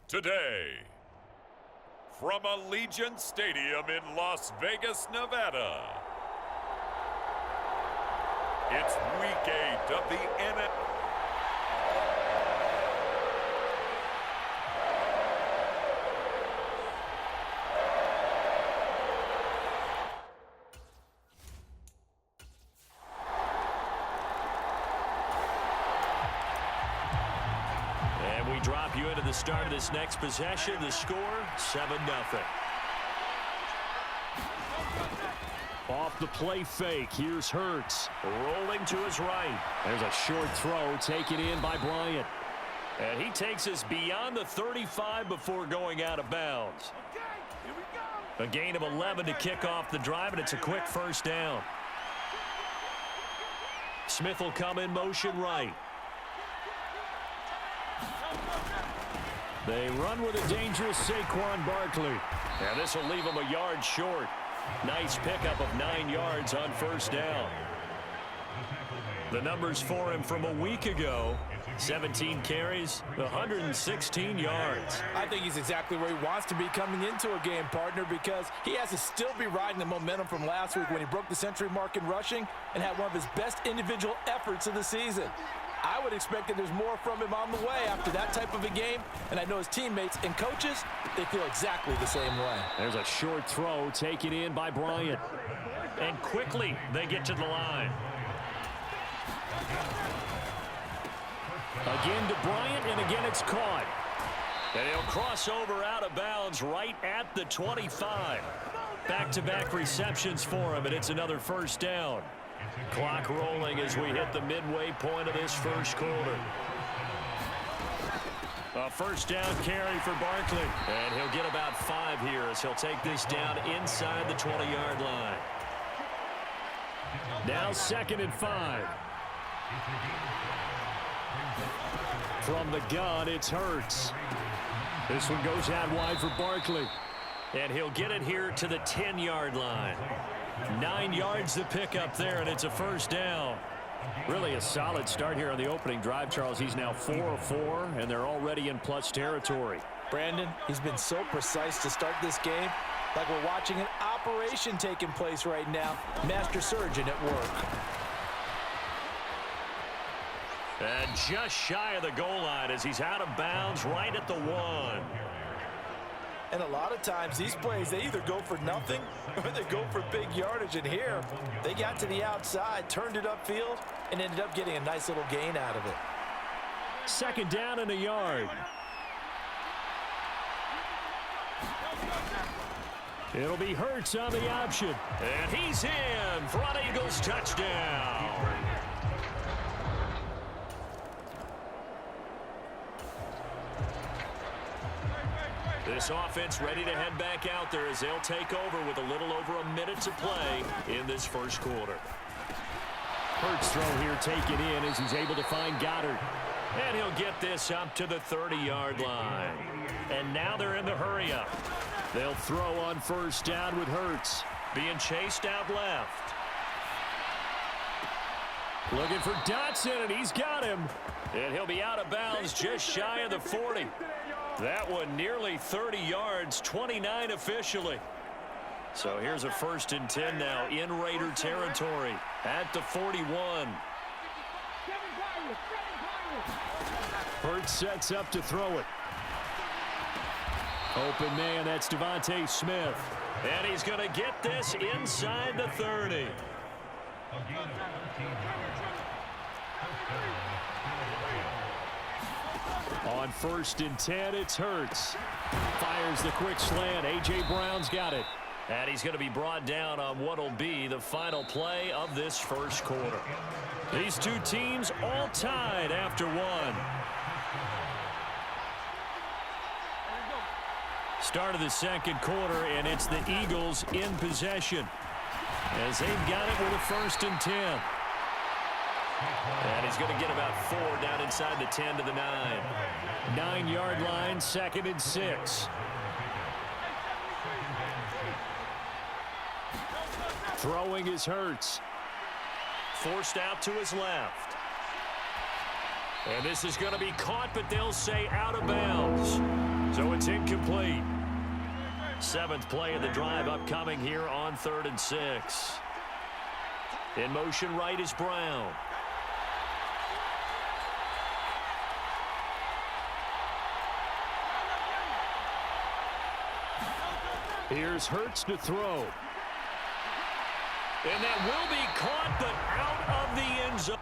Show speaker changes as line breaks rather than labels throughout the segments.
Today, from Allegiant Stadium in Las Vegas, Nevada, it's Week 8 of the NFL.
Drop you into the start of this next possession. The score, 7-0. Off the play fake. Here's Hurts. Rolling to his right. There's a short throw taken in by Bryant. And he takes us beyond the 35 before going out of bounds. A gain of 11 to kick off the drive, and it's a quick first down. Smith will come in motion right. They run with a dangerous Saquon Barkley. And this will leave him a yard short. Nice pickup of 9 yards on first down. The numbers for him from a week ago: 17 carries, 116 yards.
I think he's exactly where he wants to be coming into a game, partner, because he has to still be riding the momentum from last week when he broke the century mark in rushing and had one of his best individual efforts of the season. I would expect that there's more from him on the way after that type of a game, and I know his teammates and coaches, they feel exactly the same way.
There's a short throw taken in by Bryant. And quickly they get to the line. Again to Bryant, and again it's caught. And he'll cross over out of bounds right at the 25. Back-to-back receptions for him, and it's another first down. Clock rolling as we hit the midway point of this first quarter. A first down carry for Barkley. And he'll get about 5 here as he'll take this down inside the 20-yard line. Now 2nd and 5. From the gun, it's Hurts. This one goes out wide for Barkley. And he'll get it here to the 10-yard line. 9 yards to pick up there, and it's a first down. Really a solid start here on the opening drive, Charles. He's now 4 of 4, and they're already in plus territory.
Brandon, he's been so precise to start this game, like we're watching an operation taking place right now. Master surgeon at work.
And just shy of the goal line as he's out of bounds right at the 1.
And a lot of times these plays, they either go for nothing or they go for big yardage. And here, they got to the outside, turned it upfield, and ended up getting a nice little gain out of it.
2nd down and a yard. It'll be Hurts on the option. And he's in for an Eagles touchdown. This offense ready to head back out there as they'll take over with a little over a minute to play in this first quarter. Hurts throw here taken in as he's able to find Goddard. And he'll get this up to the 30-yard line. And now they're in the hurry-up. They'll throw on first down with Hurts being chased out left. Looking for Dotson, and he's got him. And he'll be out of bounds just shy of the 40. That one nearly 30 yards, 29 officially. So here's a 1st and 10 now in Raider territory at the 41. Hurts sets up to throw it. Open man, that's Devontae Smith. And he's going to get this inside the 30. On 1st and 10, it's Hurts. Fires the quick slant. A.J. Brown's got it. And he's going to be brought down on what will be the final play of this first quarter. These two teams all tied after 1. Start of the 2nd quarter, and it's the Eagles in possession as they've got it with a 1st and 10. And he's going to get about 4 down inside the 10 to the 9. 9-yard line, 2nd and 6. Throwing is Hurts. Forced out to his left. And this is going to be caught, but they'll say out of bounds. So it's incomplete. 7th play of the drive upcoming here on 3rd and 6. In motion right is Brown. Here's Hurts to throw. And that will be caught, but out of the end zone.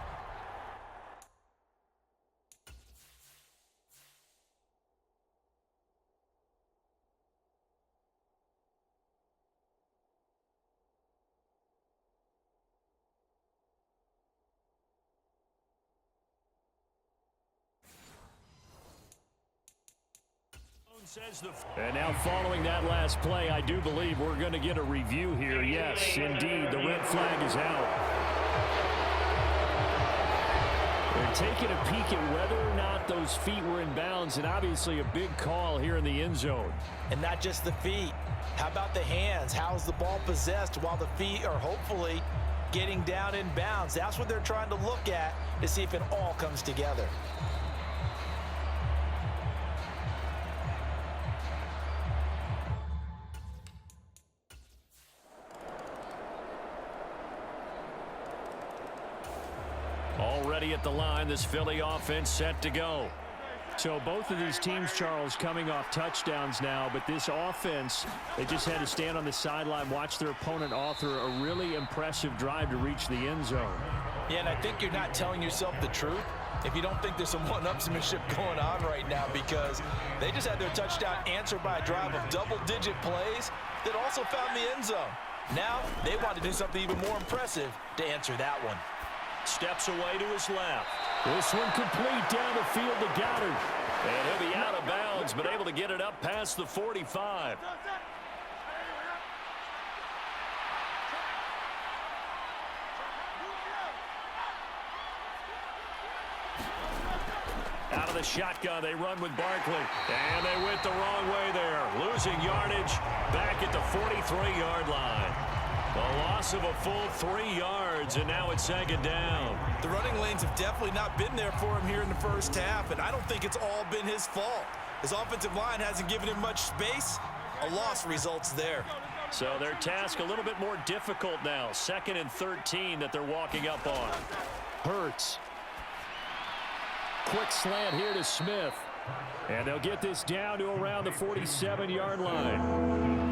And now following that last play, I do believe we're going to get a review here. Yes, indeed, the red flag is out. They're taking a peek at whether or not those feet were in bounds, and obviously a big call here in the end zone.
And not just the feet. How about the hands? How's the ball possessed while the feet are hopefully getting down in bounds? That's what they're trying to look at to see if it all comes together.
Already at the line, this Philly offense set to go. So both of these teams, Charles, coming off touchdowns now, but this offense, they just had to stand on the sideline, watch their opponent author a really impressive drive to reach the end zone.
Yeah, and I think you're not telling yourself the truth if you don't think there's some one-upsmanship going on right now, because they just had their touchdown answered by a drive of double-digit plays that also found the end zone. Now they want to do something even more impressive to answer that one.
Steps away to his left. This one complete down the field to Goddard. And he'll be out of bounds, but able to get it up past the 45. Out of the shotgun, they run with Barkley. And they went the wrong way there. Losing yardage back at the 43-yard line. A loss of a full 3 yards, and now it's 2nd down.
The running lanes have definitely not been there for him here in the first half, and I don't think it's all been his fault. His offensive line hasn't given him much space. A loss results there.
So their task a little bit more difficult now. 2nd and 13 that they're walking up on. Hurts. Quick slant here to Smith. And they'll get this down to around the 47-yard line.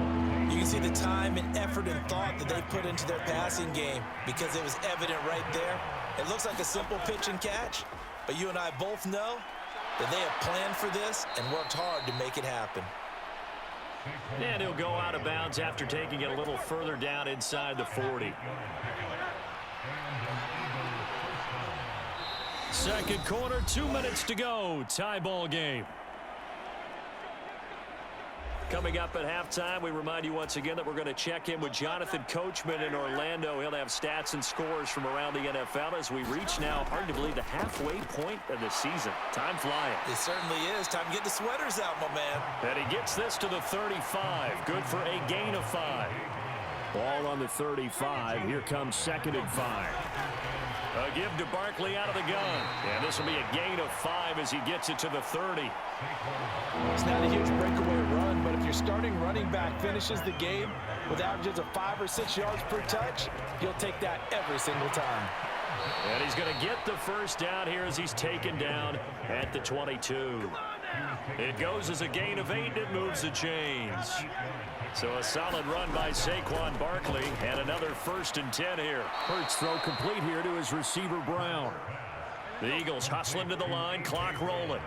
You can see the time and effort and thought that they put into their passing game because it was evident right there. It looks like a simple pitch and catch, but you and I both know that they have planned for this and worked hard to make it happen.
And he'll go out of bounds after taking it a little further down inside the 40. Second quarter, 2 minutes to go. Tie ball game. Coming up at halftime, we remind you once again that we're going to check in with Jonathan Coachman in Orlando. He'll have stats and scores from around the NFL as we reach now, hard to believe, the halfway point of the season. Time flying.
It certainly is. Time to get the sweaters out, my man.
And he gets this to the 35. Good for a gain of 5. Ball on the 35. Here comes 2nd and 5. A give to Barkley out of the gun. And this will be a gain of 5 as he gets it to the 30.
It's not a huge breakaway run, but if your starting running back finishes the game with averages of 5 or 6 yards per touch, you'll take that every single time.
And he's going to get the first down here as he's taken down at the 22. It goes as a gain of 8, and it moves the chains. So a solid run by Saquon Barkley, and another 1st and 10 here. Hurts throw complete here to his receiver Brown. The Eagles hustling to the line, clock rolling.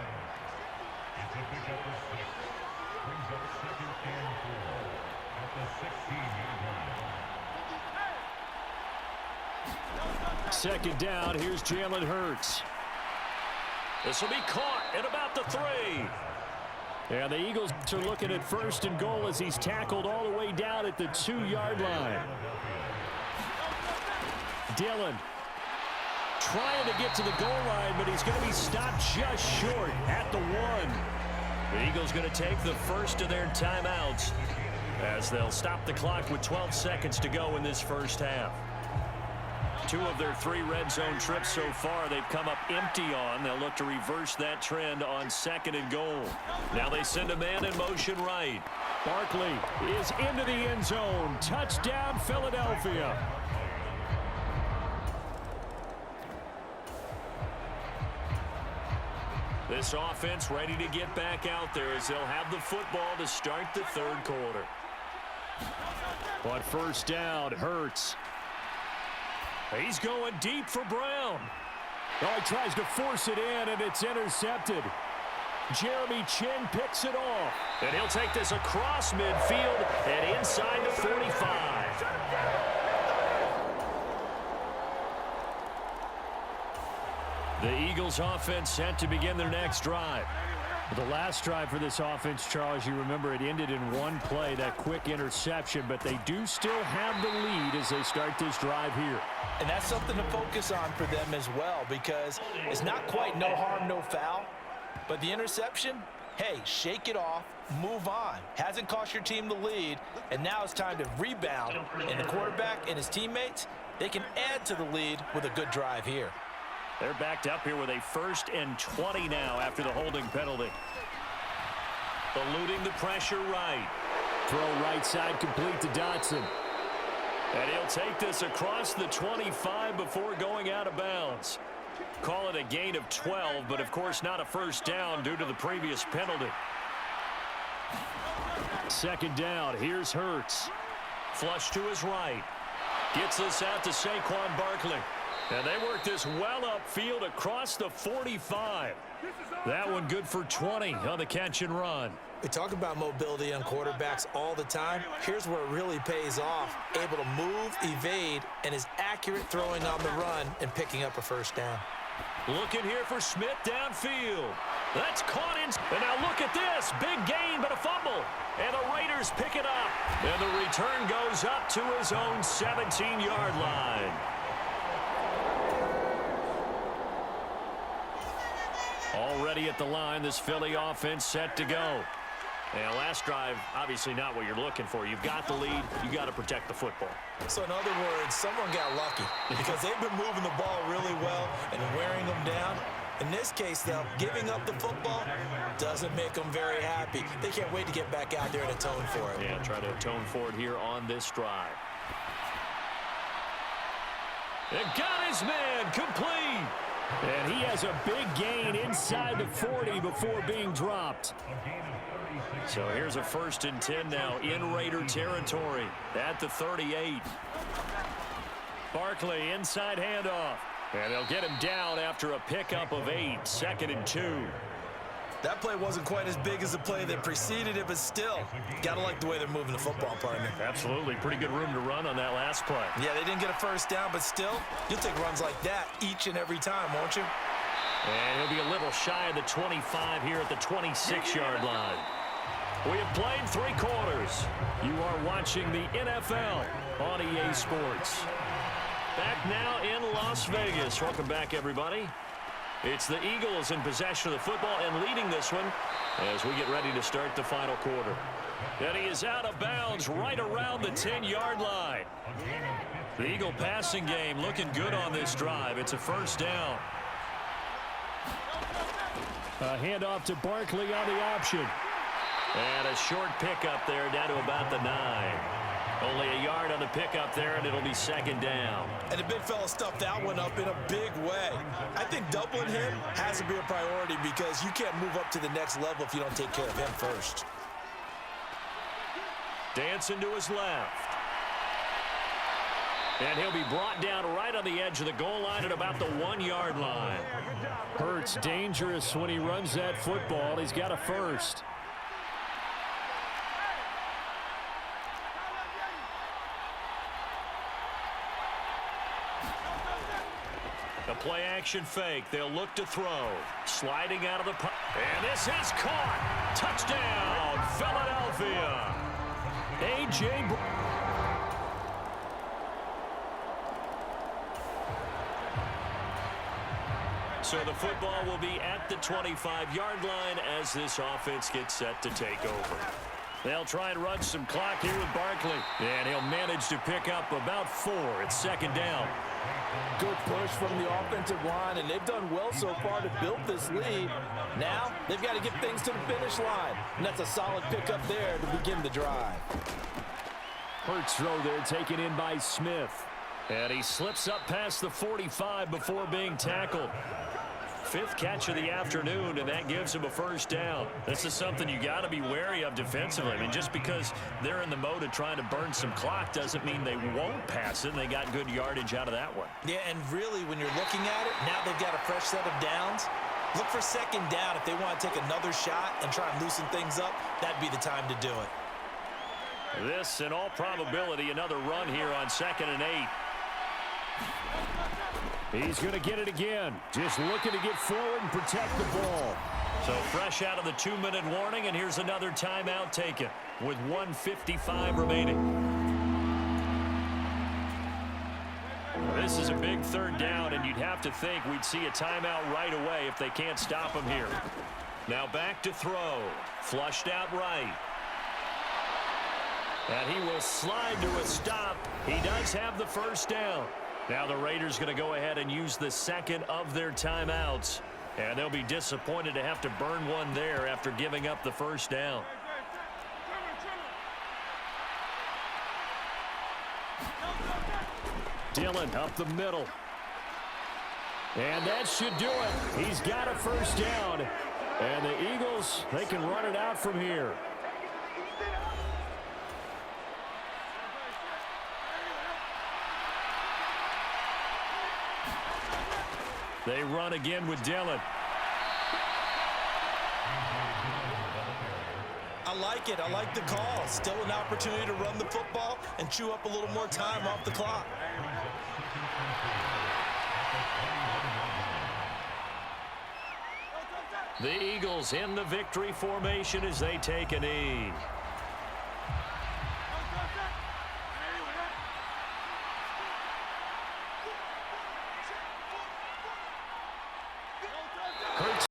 Second down, here's Jalen Hurts. This will be caught at about the 3. And the Eagles are looking at 1st and goal as he's tackled all the way down at the 2-yard line. Dillon trying to get to the goal line, but he's going to be stopped just short at the 1. The Eagles going to take the first of their timeouts as they'll stop the clock with 12 seconds to go in this first half. 2 of their 3 red zone trips so far, they've come up empty on. They'll look to reverse that trend on 2nd and goal. Now they send a man in motion right.
Barkley is into the end zone. Touchdown, Philadelphia.
This offense ready to get back out there as they'll have the football to start the 3rd quarter.
But first down, Hurts.
He's going deep for Brown.
Oh, he tries to force it in, and it's intercepted. Jeremy Chin picks it off.
And he'll take this across midfield and inside the 45. The Eagles offense set to begin their next drive.
The last drive for this offense, Charles, you remember it ended in one play, that quick interception, but they do still have the lead as they start this drive here.
And that's something to focus on for them as well, because it's not quite no harm, no foul. But the interception, hey, shake it off, move on. Hasn't cost your team the lead, and now it's time to rebound. And the quarterback and his teammates, they can add to the lead with a good drive here.
They're backed up here with a 1st and 20 now after the holding penalty. Eluding the pressure right.
Throw right side complete to Dotson.
And he'll take this across the 25 before going out of bounds. Call it a gain of 12, but of course not a first down due to the previous penalty.
2nd down, here's Hurts.
Flush to his right. Gets this out to Saquon Barkley. And they work this well upfield across the 45. That one good for 20 on the catch and run.
We talk about mobility on quarterbacks all the time. Here's where it really pays off. Able to move, evade, and is accurate throwing on the run and picking up a first down.
Looking here for Smith downfield. That's caught in. And now look at this. Big gain, but a fumble. And the Raiders pick it up. And the return goes up to his own 17-yard line. Already at the line, this Philly offense set to go. And last drive, obviously not what you're looking for. You've got the lead. You got to protect the football.
So in other words, someone got lucky because they've been moving the ball really well and wearing them down. In this case, though, giving up the football doesn't make them very happy. They can't wait to get back out there and atone for it.
Yeah, try to atone for it here on this drive. And got his man complete.
And he has a big gain inside the 40 before being dropped.
So here's a 1st and 10 now in Raider territory at the 38. Barkley inside handoff. And they'll get him down after a pickup of 8. 2nd and 2.
That play wasn't quite as big as the play that preceded it, but still, gotta like the way they're moving the football, partner.
Absolutely. Pretty good room to run on that last play.
Yeah, they didn't get a first down, but still, you'll take runs like that each and every time, won't you?
And he'll be a little shy of the 25 here at the 26-yard line. We have played 3 quarters. You are watching the NFL on EA Sports. Back now in Las Vegas. Welcome back, everybody. It's the Eagles in possession of the football and leading this one as we get ready to start the final quarter. And he is out of bounds right around the 10-yard line. The Eagle passing game looking good on this drive. It's a first down.
A handoff to Barkley on the option.
And a short pickup there down to about the 9. Only a yard on the pickup there, and it'll be 2nd down.
And the big fella stuffed that one up in a big way. I think doubling him has to be a priority because you can't move up to the next level if you don't take care of him first.
Dancing to his left. And he'll be brought down right on the edge of the goal line at about the 1-yard line.
Hurts dangerous when he runs that football. He's got a first.
The play action fake. They'll look to throw. Sliding out of the pocket. And this is caught. Touchdown, Philadelphia.
A.J.
So the football will be at the 25-yard line as this offense gets set to take over. They'll try and run some clock here with Barkley. And he'll manage to pick up about 4. It's 2nd down.
Good push from the offensive line, and they've done well so far to build this lead. Now, they've got to get things to the finish line, and that's a solid pickup there to begin the drive.
Hurts throw there taken in by Smith. And he slips up past the 45 before being tackled. 5th catch of the afternoon, and that gives him a first down. This is something you got to be wary of defensively. I mean, just because they're in the mode of trying to burn some clock doesn't mean they won't pass it, and they got good yardage out of that one.
Yeah, and really, when you're looking at it, now they've got a fresh set of downs. Look for second down if they want to take another shot and try and loosen things up. That'd be the time to do it.
This, in all probability, another run here on 2nd and 8.
He's going to get it again. Just looking to get forward and protect the ball.
So fresh out of the 2-minute warning, and here's another timeout taken with 1:55 remaining. This is a big 3rd down, and you'd have to think we'd see a timeout right away if they can't stop him here. Now back to throw. Flushed out right. And he will slide to a stop. He does have the first down. Now the Raiders going to go ahead and use the 2nd of their timeouts. And they'll be disappointed to have to burn one there after giving up the first down.
Dillon up the middle. And that should do it. He's got a first down. And the Eagles, they can run it out from here.
They run again with Dillon.
I like it. I like the call. Still an opportunity to run the football and chew up a little more time off the clock.
The Eagles in the victory formation as they take a knee.